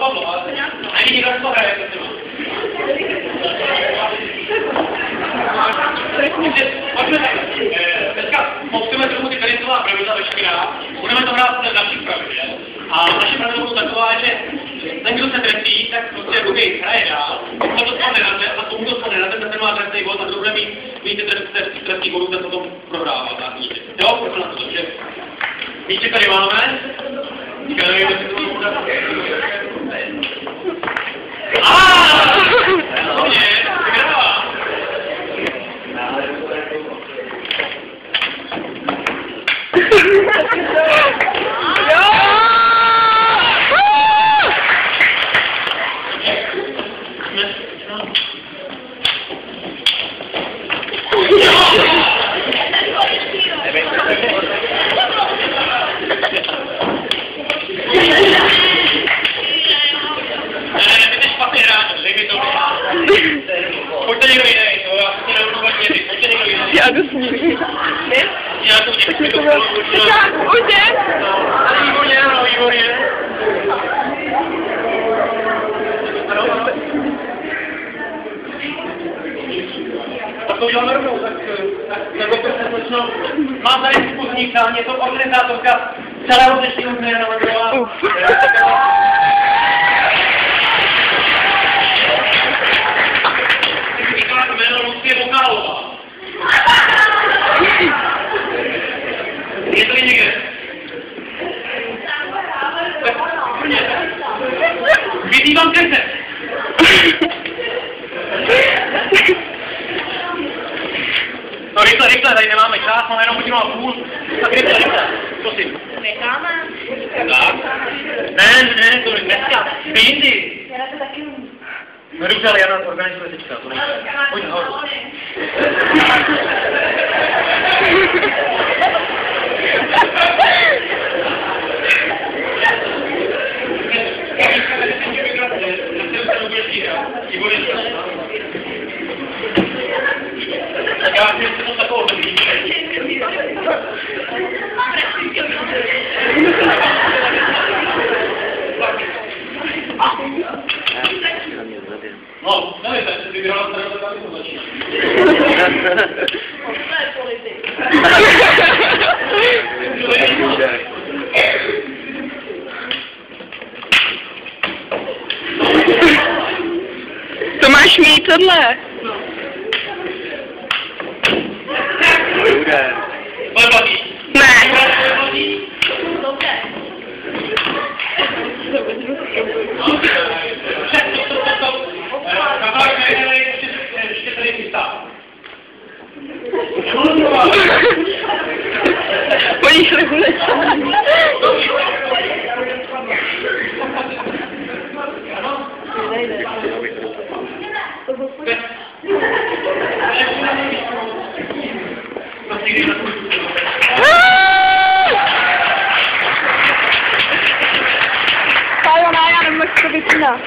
Pavlo, ale ani nikdo to hraje, prosím vás. Dneska popsujeme trochu ty tenisová pravidla veškerá, budeme to hrát podle našich pravidel. A naše pravidla budou taková, že ten, kdo se trestí, tak prostě jakoby hraje dál, pokud to spadne na zem, a tomu to spadne na zem, ten má trestný bod, a kdo bude mít trestný bodů, ten potom prohrává, tak míče. Jo, proto na to, takže míče tady máme. Teďka nevím, jestli to bude. Pojďte někdo jiný, já si nebudu vadit, pojďte někdo jiný. Já jdu s ním. Já to udělám. Výborně, ano, výborně. Tak to uděláme rovnou, tak nebo to se slečno. Mám tady spustníka, je to organizátorka celého dnešního dne na Mandrová. Jméno Lucie Vokálová. Je tady někde? Vyzývám krce. No rychle, tady nemáme čas, máme jenom hodinu a půl. Tak rychle, prosím. Necháme? Tak? Ne, to dneska. Ty jindy. Já na to taky umím. No dobře, ale Jana organizuje teďka, to nejde. Pojď nahoru. Já si to takovou dobrý. No, nevím, tak se vybrala stranu, tak to začíná. To je politik. To máš mít tohle. Podbatí. Ne. Dobře. Ještě tady chystá. Pojď regulovat. Pájo, já nevím, jak to vypíná.